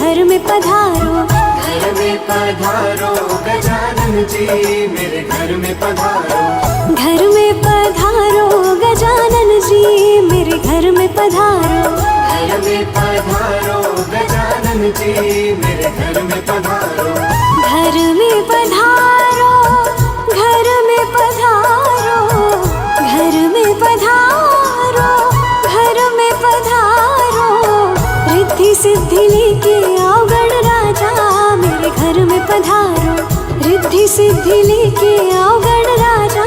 घर में पधारो। घर में पधारो गजानन जी मेरे घर में पधारो। घर में पधारो गजानन जी मेरे घर में पधारो। घर में पधारो गजानन जी मेरे घर में पधारो। घर में पधारो, घर में पधारो, घर में पधारो, घर में पधारो। रिद्धि सिद्धि लेके आओ गणराजा मेरे घर में पधारो। रिद्धि सिद्धि लेके आओ गणराजा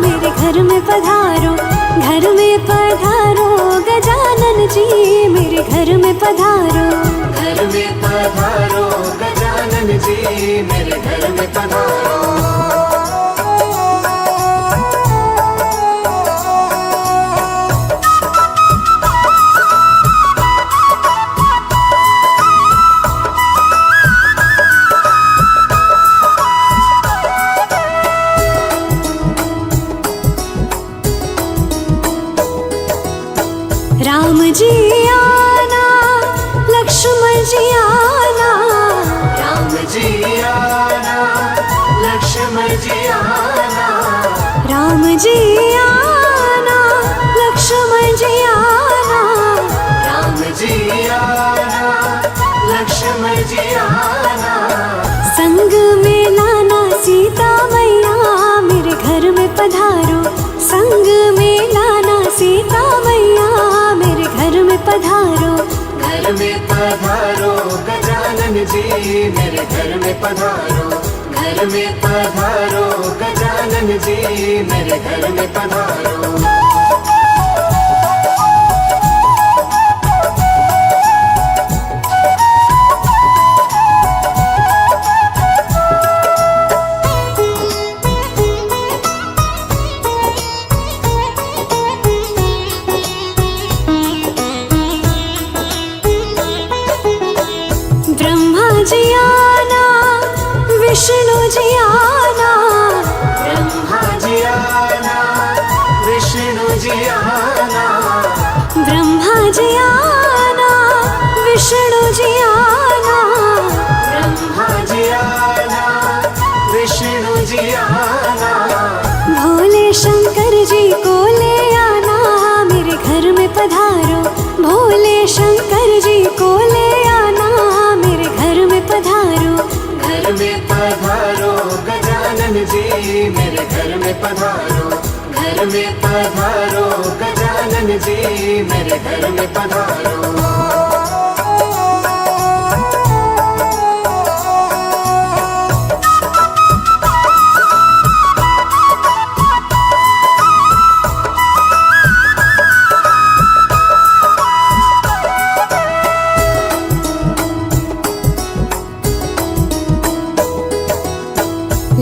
मेरे घर में पधारो। घर में पधारो गजानन जी मेरे घर में पधारो। घर में पधारो गजानन जी मेरे घर में पधारो। राम जी आना, लक्ष्मण जी आना। राम जी आना, लक्ष्मण जी आना। राम जी आना, लक्ष्मण जी आना। राम जी आना, लक्ष्मण जी आना। संग में लाना सीता मैया मेरे घर में पधारो। संग में लाना सीता मैया मेरे घर में पधारो। घर में पधारो गजानन जी मेरे घर में पधारो। घर में पधारो गजानन जी मेरे घर में पधारो। जी आना, विष्णु जी आना। ब्रह्मा जी आना, विष्णु जी आना। ब्रह्मा जी आना, विष्णु जी आना। ब्रह्मा जी आना, विष्णु जी आना। भोले शंकर जी को ले आना मेरे घर में पधारो। भोले शंकर जी को ले आना मेरे घर में पधारो। घर में पधारो गजानन जी मेरे घर में पधारो। घर में पधारो गजानन जी मेरे घर में पधारो।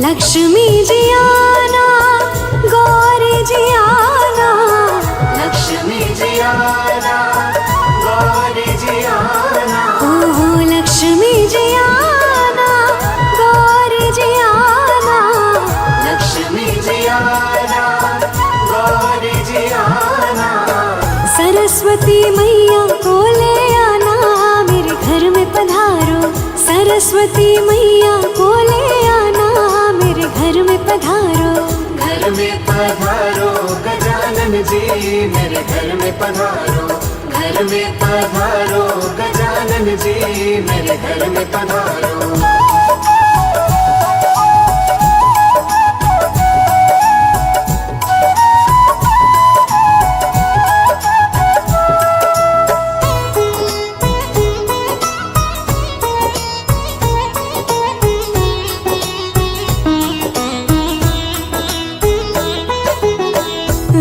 लक्ष्मी जी आना, गौरी जी आना। लक्ष्मी जी आना, गौरी जी आना। ओहो लक्ष्मी जी आना, गौरी जी आना। लक्ष्मी जी आना, गौरी जी आना। सरस्वती मैया को ले आना मेरे घर में पधारो। सरस्वती मैया को ले आना मेरे घर में पधारो। घर में पधारो गजानन जी मेरे घर में पधारो। घर में पधारो गजानन जी मेरे घर में पधारो।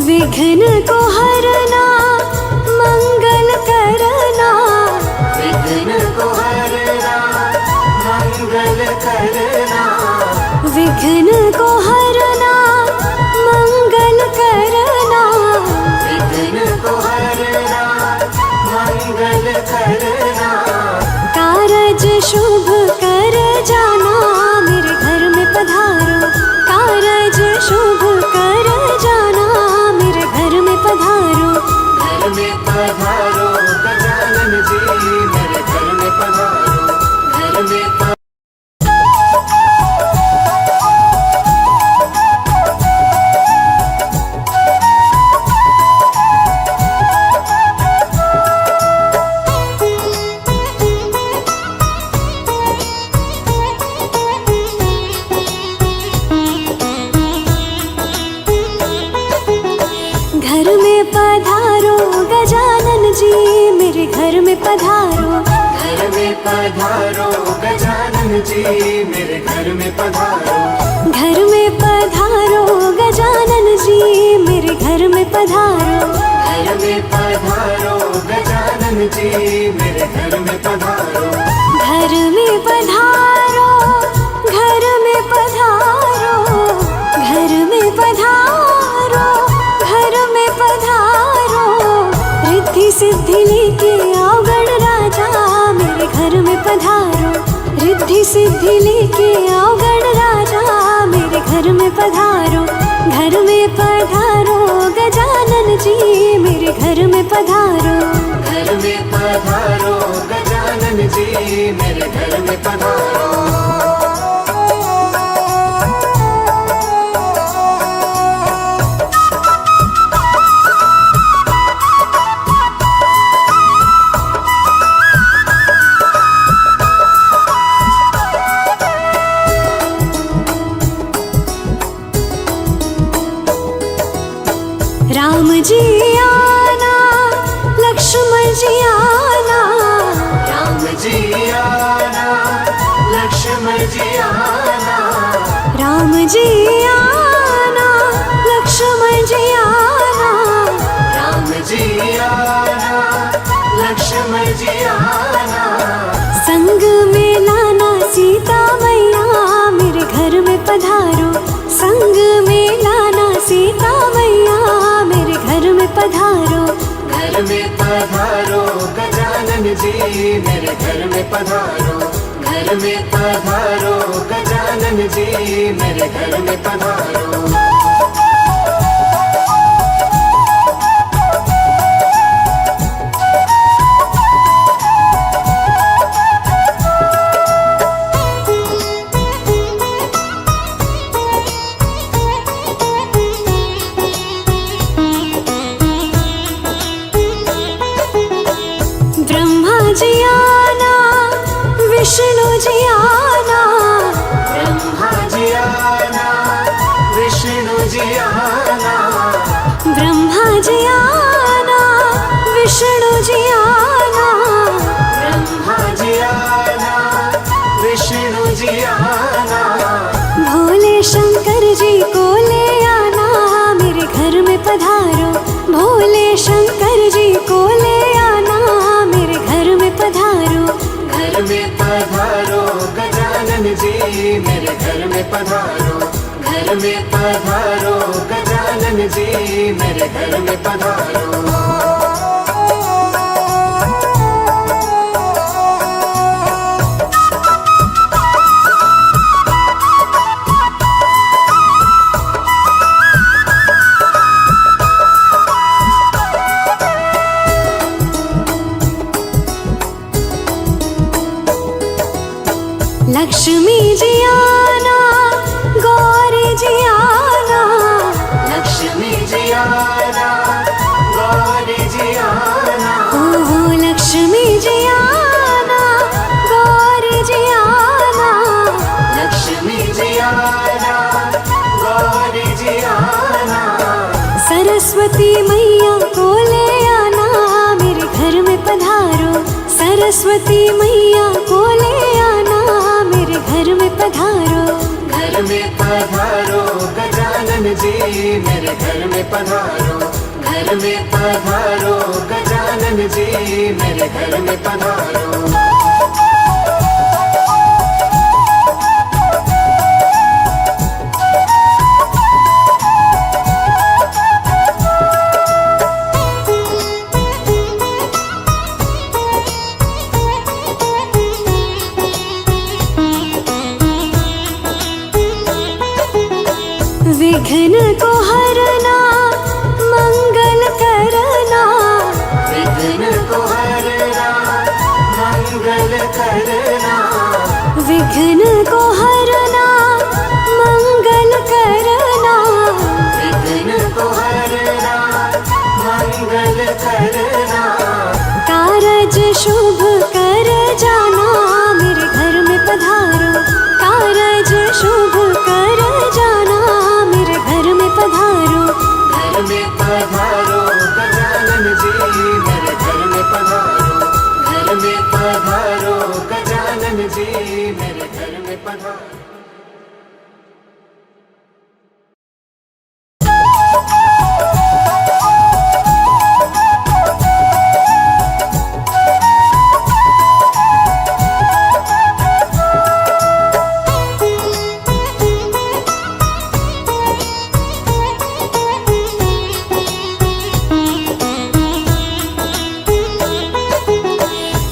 विघ्न को हरना, मंगल करना। विघ्न को हरना, मंगल करना। विघ्न को हरना, मंगल करना। विघ्न को हरना, मंगल करना। कारज शुभ कर जाना मेरे घर में पधारो। कारज शुभ कर जाना मेरे घर में पधारो। पधारो, घर में पधारो गजानन जी मेरे घर में पधारो, घर में पधारो गजानन जी मेरे घर में पधारो, घर में पधारो गजानन जी मेरे घर में पधारो, घर में पधारो, घर में पधारो, घर में पधारो, घर में पधारो, रिद्धि सिद्धि लेके आओ गणराजा मेरे घर में पधारो, रिद्धि सिद्धि लेके आओ गणराजा मेरे घर में पधारो, घर में पधारो गजानन जी मेरे घर में पधारो, घर में पधारो गजानन जी मेरे घर में पधारो। राम जी आना, लक्ष्मण जी आना, राम जी आना, लक्ष्मण जी आना, राम जी आना, लक्ष्मण जी आना, राम जी आना, लक्ष्मण जी आना, संग में लाना सीता मैया मेरे घर में पधारो, संग में लाना सीता मैया मेरे घर में पधारो, घर में पधारो गजानन जी मेरे घर में पधारो, घर में पधारो गजानन जी मेरे घर में पधारो। ब्रह्मा जी आना, विष्णु जी आना, ब्रह्मा जी आना, विष्णु जी आना, ब्रह्मा जी आना, विष्णु जी आना, ब्रह्मा जी आना, विष्णु जी आना, भोले शंकर जी को ले आना मेरे घर में पधारो, भोले शंकर जी को ले आना मेरे घर में पधारो, घर में पधारो गजानन जी मेरे घर में पधारो, घर में पधारो गजानन जी मेरे घर में पधारो। लक्ष्मी जी आना, गौरी जी आना, लक्ष्मी जी आना, गौरी जी आना, ओहो लक्ष्मी जी आना, गौरी जी आना, लक्ष्मी जी आना, गौरी जी आना, सरस्वती मैया को ले आना मेरे घर में पधारो, सरस्वती मैया को ले आना मेरे घर में पधारो, घर में पधारो गजानन जी मेरे घर में पधारो, घर में पधारो गजानन जी मेरे घर में पधारो। विघ्न को हरना, मंगल करना, विघ्न को हरना, मंगल करना, विघ्न को हरना, मंगल करना, विघ्न को हरना, मंगल करना, कारज शुभ कर जाना मेरे घर में पधारो, कारज शुभ कर जाना मेरे घर में पधारो, घर में पधारो गजानन जी मेरे घर में पधारो, पधारो।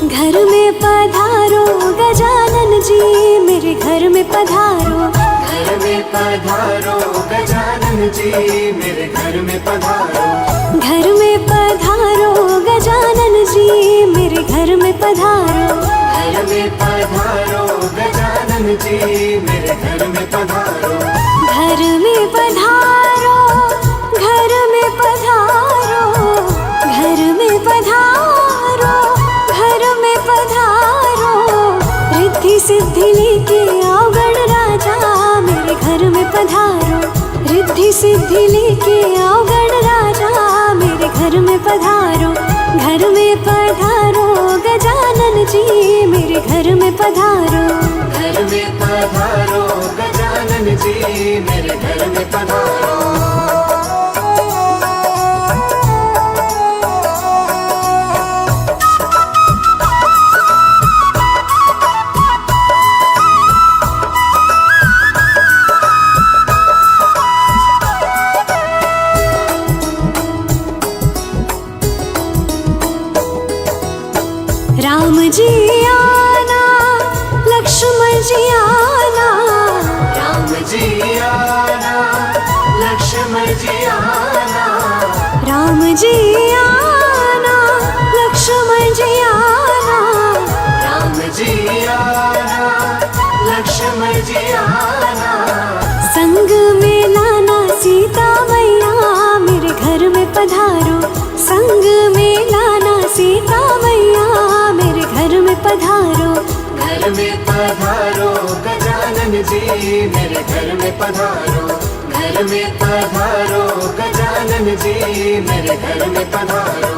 घर में पधारो गजानन जी, मेरे घर में पधारो। घर में पधारो गजानन जी, मेरे घर में पधारो। घर में पधारो गजानन जी, मेरे घर में पधारो। घर में पधारो गजानन जी, मेरे घर में पधारो। घर में पधारो, घर में पधारो, घर में पधारो, घर में पधारो। रिद्धि सिद्धि लेके आओ गणराजा, मेरे घर में पधारो। रिद्धि सिद्धि लेके आओ गणराजा, मेरे घर में पधारो। घर में पधारो गजानन जी, मेरे घर में पधारो। घर में पधारो गजानन जी, मेरे घर में पधारो। राम जी आना, लक्ष्मण जी आना। राम जी आना, लक्ष्मण जी आना। राम जी आना, लक्ष्मण जी आना। राम जी आना, लक्ष्मण जी आना। संग में लाना सीता मैया, मेरे घर में पधारो। संग में लाना सीता मैया, मेरे घर में पधारो। घर में पधारो गजानन जी, मेरे घर में पधारो। घर में पधारो गजानन जी, मेरे घर में पधारो।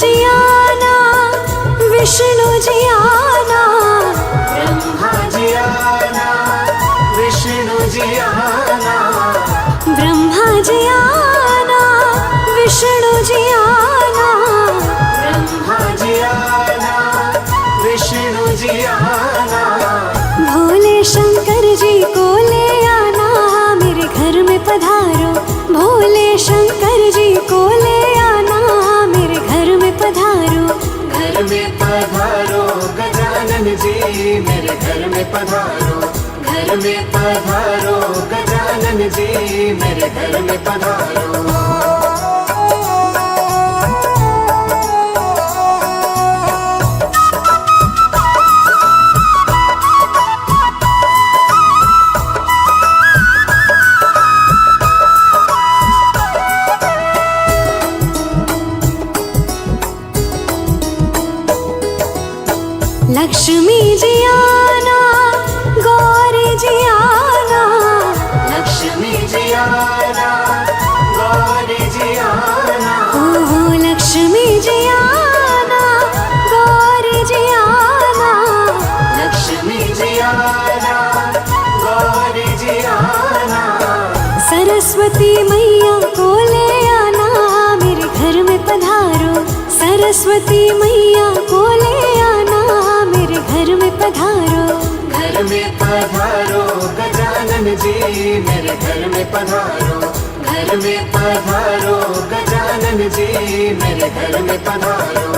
जी आना, विष्णु जी आना। ब्रह्मा जी आना, विष्णु जी आना। ब्रह्मा जी आना, विष्णु जी आना। ब्रह्मा जी आना, विष्णु जी आना। भोले शंकर जी को ले आना, मेरे घर में पधारो। भोले शंकर जी को ले आना, मेरे घर में पधारो। घर में पधारो गजानन जी, मेरे घर में पधारो। घर में पधारो गजानन जी, मेरे घर में पधारो। लक्ष्मी जी आना, गौरी जी आना। लक्ष्मी जी आना, गौरी जी आना। ओहो लक्ष्मी जी आना, गौरी जी आना। लक्ष्मी जी आना, गौरी जी आना। सरस्वती मैया को ले आना, मेरे घर में पधारो। सरस्वती मैया को ले आना, मेरे घर में पधारो। घर में पधारो गजानन जी, मेरे घर में पधारो। घर में पधारो गजानन जी, मेरे घर में पधारो।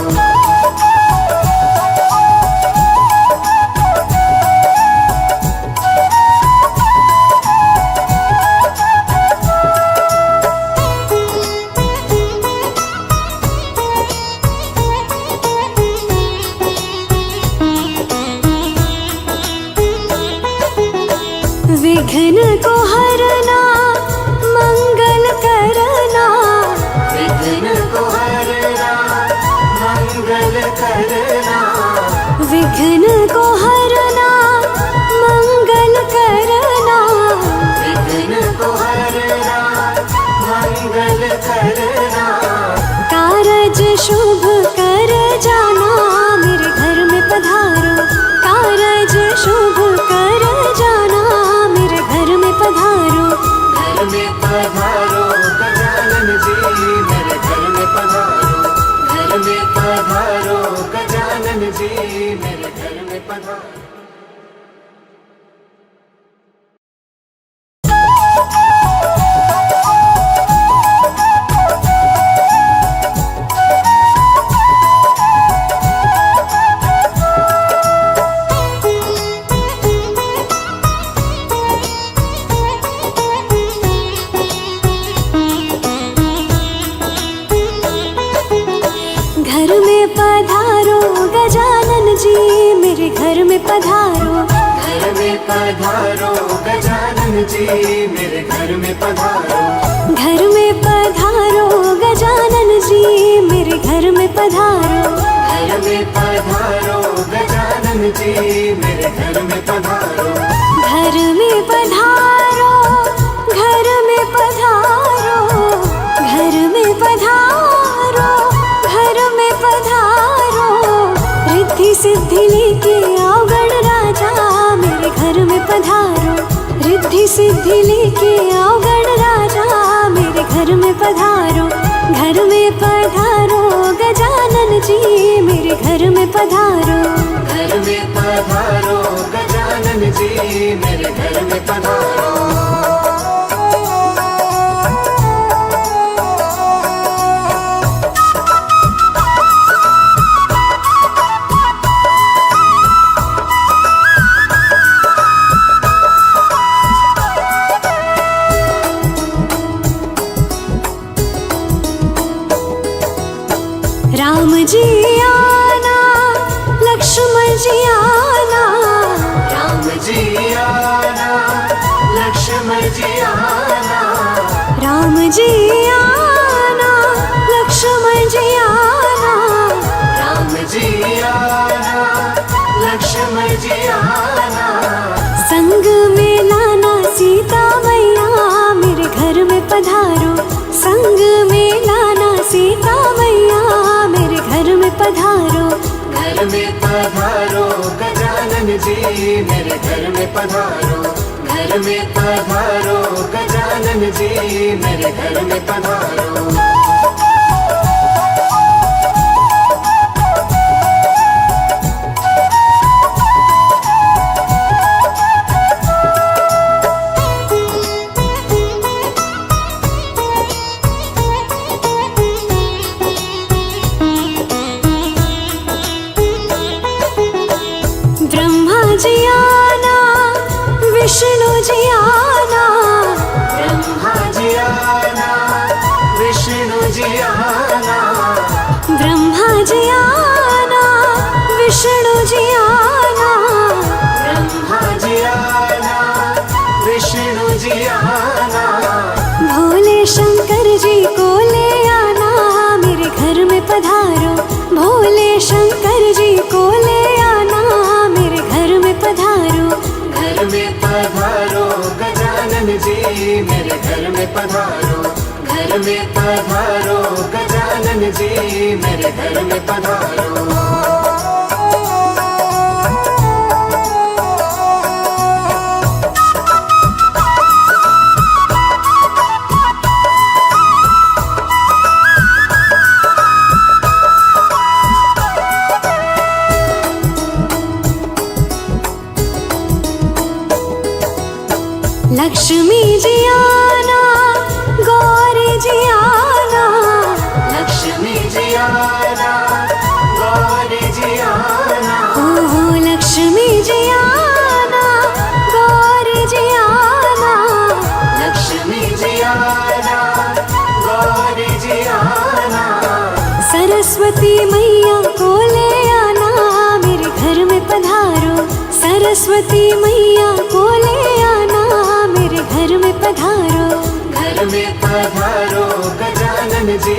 विघ्न को हरना, मंगल करना। विघ्न को हरना, विघ्न को हरना मंगल करना, विघ्न को हरना मंगल करना, कारज शुभ कर जाना मेरे घर में पधारो, कारज शुभ कर जाना मेरे घर में पधारो। घर में पधारो गजानन जी मेरे घर में पधारो, घर में पधारो गजानन जी मेरे घर में पधारो। घर में पधारो गजानन जी मेरे घर में पधारो, घर में पधारो गजानन जी मेरे घर में पधारो, घर में पधारो गजानन जी मेरे घर में पधारो, घर में पधारो गजानन जी मेरे घर में पधारो, घर में पधारो, घर में पधारो, घर में पधारो, घर में पधारो, रिद्धि सिद्धि लेके आओ गण राजा मेरे घर में पधारो, रिद्धि सिद्धि लेके आओ गण राजा मेरे घर में पधारो, घर में पधारो गजानन जी मेरे घर में पधारो, घर में पधारो गजानन जी मेरे घर में पधारो। राम जी आना लक्ष्मण जी आना, राम जी आना लक्ष्मण जी आना, राम जी आना लक्ष्मण जी आना, राम जी आना लक्ष्मण जी आना, संग में लाना सीता मैया मेरे घर में पधारो, संग में लाना सीता मैया मेरे घर में पधारो, घर में पधारो गजानन जी मेरे घर में पधारो, घर में पधारो गजानन जी मेरे घर में पधारो। ब्रह्मा जी आना विष्णु जी आना, ब्रह्मा जी आना विष्णु जी आना, ब्रह्मा जी आना विष्णु जी आना, ब्रह्मा जी आना विष्णु जी आना, भोले शंकर जी को ले आना मेरे घर में पधारो, भोले शंकर जी को ले आना मेरे घर में पधारो, घर में पधारो गजानन जी मेरे घर में पधारो, घर में पधारो गजानन जी मेरे घर में पधारो। लक्ष्मी जी आना गौरी जी आना, लक्ष्मी जी आना गौरी जी आना, ओहो लक्ष्मी जी आना गौरी जी आना, लक्ष्मी जी आना गौरी जी आना, सरस्वती मैया को ले आना मेरे घर में पधारो, सरस्वती मैया को ले आना मेरे घर में पधारो, घर में पधारो गजानन जी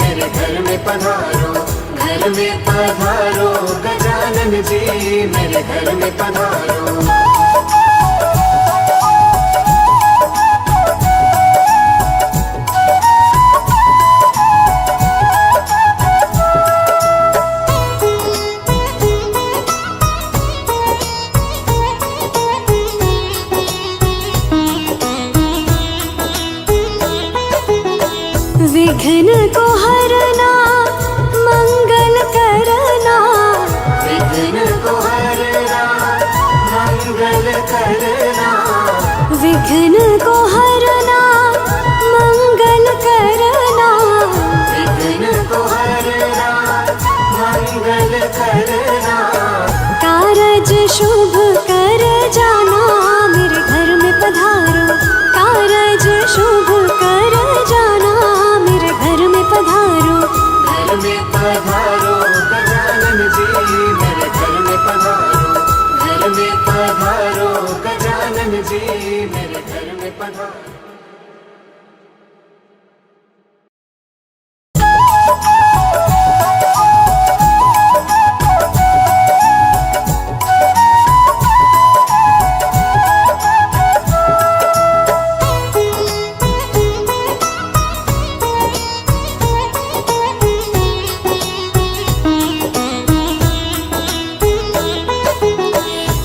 मेरे घर में पधारो, घर में पधारो गजानन गजानन जी मेरे घर में पधारो। विघ्न को हरना मंगल करना, विघ्न को हरना मंगल करना, विघ्न को हरना मंगल करना, विघ्न को हरना मंगल करना, कारज शुभ कर जाना मेरे घर में पधारो, कारज शुभ कर जाना मेरे घर में पधारो। घर में पधारो गजानन जी मेरे घर में पधारो, घर में पधारो गजानन जी मेरे घर में पधारो।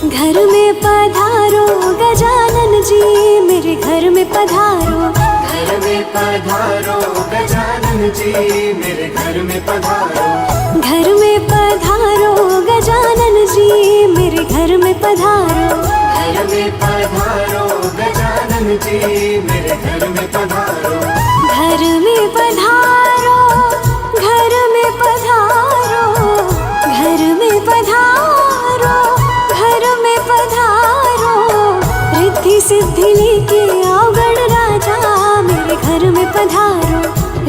घर में पधारो गजानन जी मेरे घर में पधारो, घर में पधारो गजानन जी मेरे घर में पधारो, घर में पधारो गजानन जी मेरे घर में पधारो, घर में पधारो गजानन जी मेरे घर में पधारो, घर में पधारो, घर में पधारो, घर में पधारो, घर में पधारो, रिद्धि सिद्धि लेके आओ गण राजा मेरे घर में पधारो,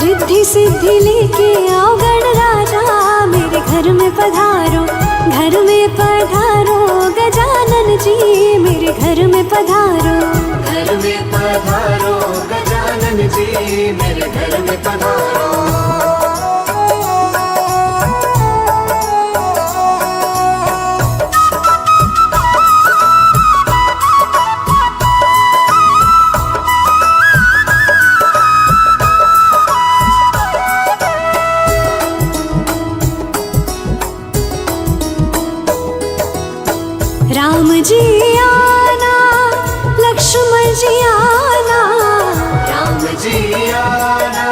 रिद्धि सिद्धि लेके आओ गण राजा मेरे घर में पधारो, घर में पधारो गजानन जी मेरे घर में पधारो, घर में पधारो गजानन जी मेरे घर में पधारो। राम जी आना लक्ष्मण जी आना, राम जी आना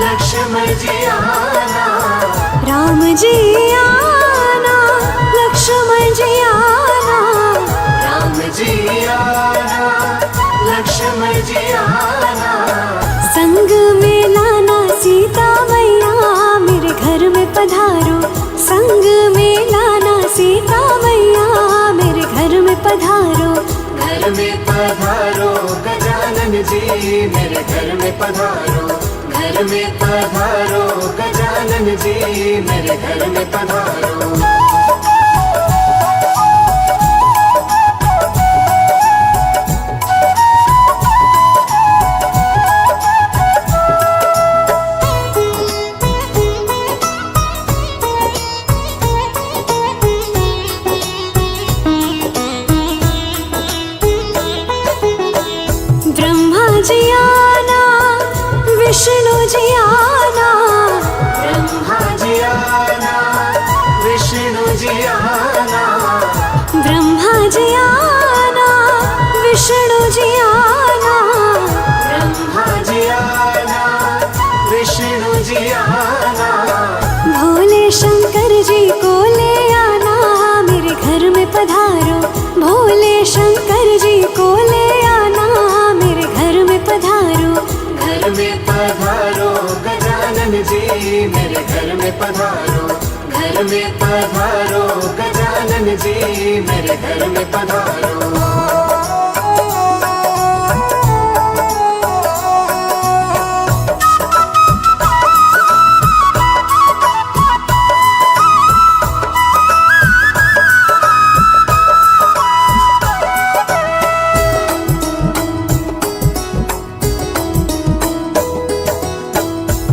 लक्ष्मण जी आना, राम जी आना लक्ष्मण जी आना, राम जी आना लक्ष्मण जी आना, संग में लाना सीता मैया मेरे घर में पधारो, संग में लाना सीता मैया मेरे घर में पधारो, घर में पधारो गजानन जी मेरे घर में पधारो, घर में पधारो गजानन जी मेरे घर में पधारो। ब्रह्मा जी आना विष्णु जी आना, ब्रह्मा जी आना विष्णु जी आना, ब्रह्मा जी आना विष्णु जी आना, ब्रह्मा जी आना विष्णु जी आना, भोले शंकर जी को ले आना मेरे घर में पधारो, भोले शंकर जी को ले आना मेरे घर में पधारो, घर में पधारो गजानन जी मेरे घर में पधारो, घर में पधारो गजानन जी मेरे घर में पधारो।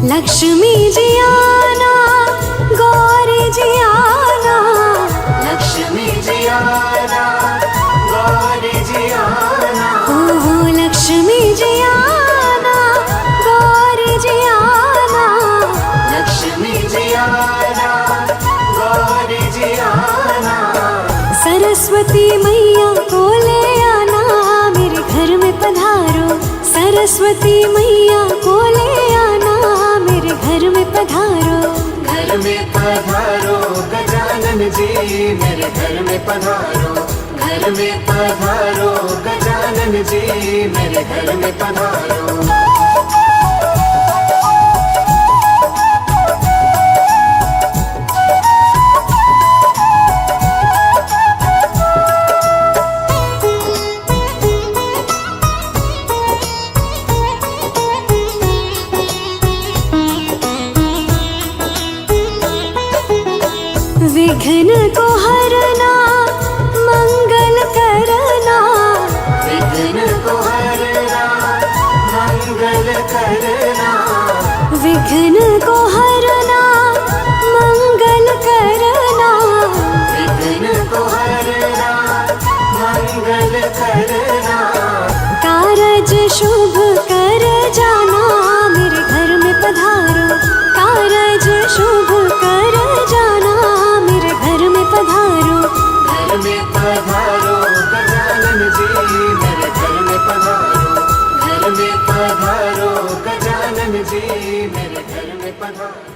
लक्ष्मी जी आना गौरी जी आना, सरस्वती मैया को ले आना मेरे घर में पधारो। सरस्वती मैया को ले आना मेरे घर में पधारो। घर में पधारो गजानन जी मेरे घर में पधारो। घर में पधारो गजानन जी मेरे घर में पधारो। विघ्न को हरना मंगल करना। विघ्न को हरना मंगल करना। विघ्न को हरना मंगल करना। विघ्न को हरना मंगल करना। कारज शुभ कर जाना मेरे घर में पधारो। कारज शुभ कर जाना मेरे घर में पधारो। घर में पधारो गजानन जी मेरे घर में पधारो। घर में पधारो गजानन जी मेरे घर में पधारो।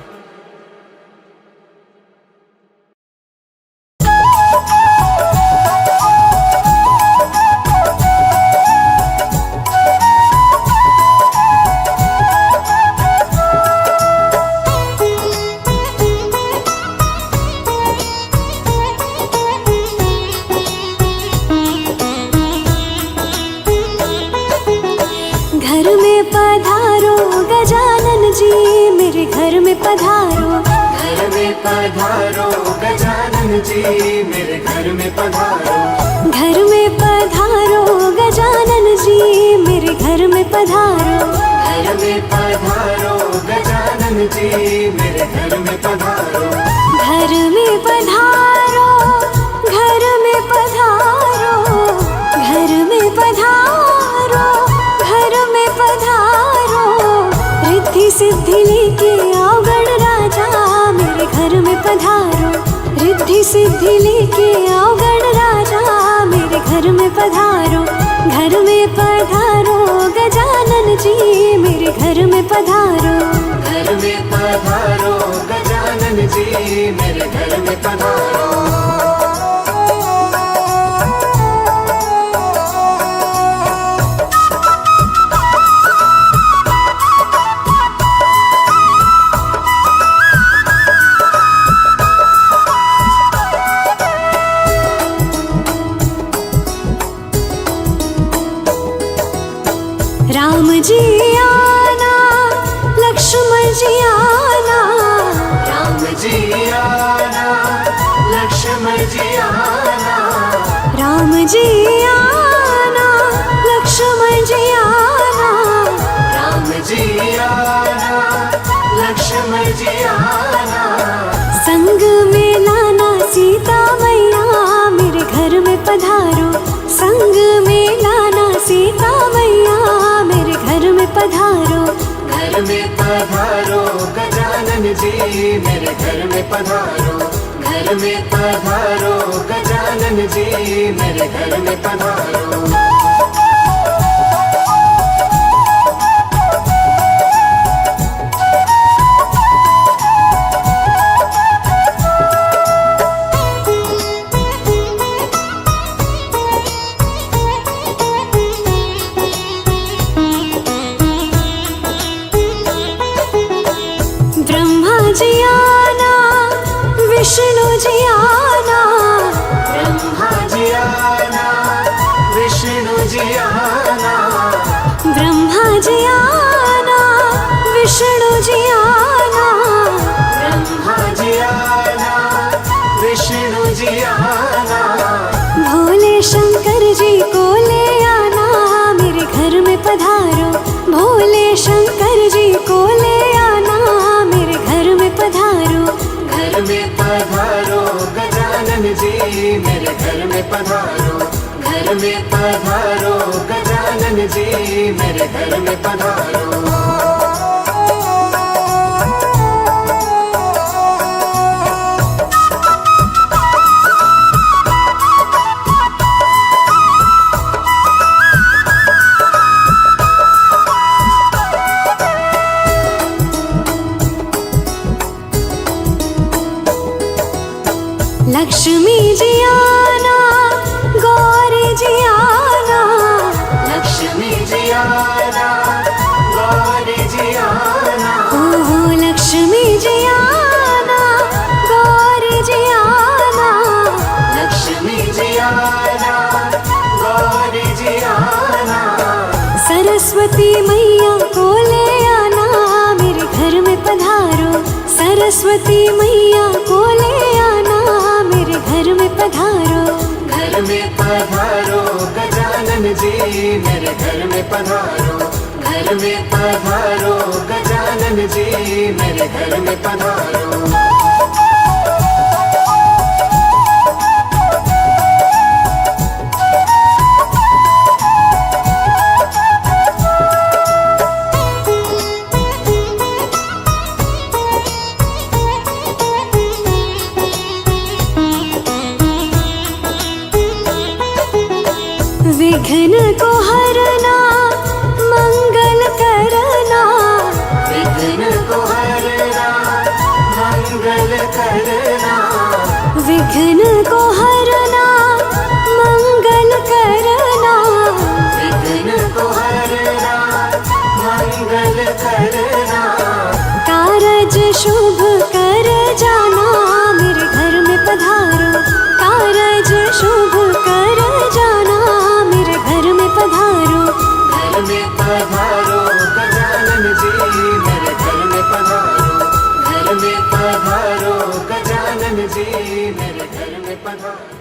घर में पधारो गजानन जी मेरे घर में पधारो। घर में पधारो गजानन जी मेरे घर में पधारो। घर में पधारो गजानन जी मेरे घर में पधारो। घर में पधारो गजानन जी मेरे घर में पधारो। घर में पधारो। घर में पधारो। घर में पधारो। घर में पधारो। रिद्धि सिद्धि लेके आओ गण राजा मेरे घर में पधारो। रिद्धि सिद्धि लेके आओ गण राजा मेरे घर में पधारो। घर में पधारो गजानन जी मेरे घर में पधारो। घर में पधारो गजानन जी मेरे घर में पधारो। राम जी आना लक्ष्मण जी आना। राम जी आना लक्ष्मण जी आना। राम जी आना लक्ष्मण जी आना। राम जी आना लक्ष्मण जी आना। संग में लाना सीता मैया मेरे घर में पधारो। संग में लाना सीता मैया मेरे घर में पधारो। घर में पधारो गजानन जी मेरे घर में पधारो। घर में पधारो गजानन जी मेरे घर में पधारो। ब्रह्मा जी आना विष्णु जी आना। ब्रह्मा जी आना विष्णु जी आना। ब्रह्मा जी आना विष्णु जी आना। ब्रह्मा जी आना विष्णु जी आना। भोले शंकर जी को ले आना मेरे घर में पधारो। भोले शंकर जी को ले आना मेरे घर में पधारो। घर में पधारो गजानन जी मेरे घर में पधारो। घर में पधारो गजानन जी मेरे घर में पधारो। लक्ष्मी जी आना, गौरी जी आना, लक्ष्मी जी आना, गौरी जी आना, ओहो लक्ष्मी जी आना, गौरी जी आना, लक्ष्मी जी आना, गौरी जी आना। सरस्वती मैया को ले आना, मेरे घर में पधारो। सरस्वती मैया को ले आना, मेरे घर में पधारो। घर में पधारो गजानन जी, मेरे घर में पधारो। घर में पधारो गजानन जी, मेरे घर में पधारो। विघ्न को हरना, मंगल करना, विघ्न को हरना, मंगल करना, विघ्न को हरना, मंगल करना, विघ्न को हरना, मंगल करना। कारज शुभ कर जाना, मेरे घर में पधारो। कारज शुभ कर जाना, मेरे घर में पधारो। घर में पधारो गजानन जी, मेरे घर में पधारो। घर में पधारो गजानन जी, मेरे घर में पधारो।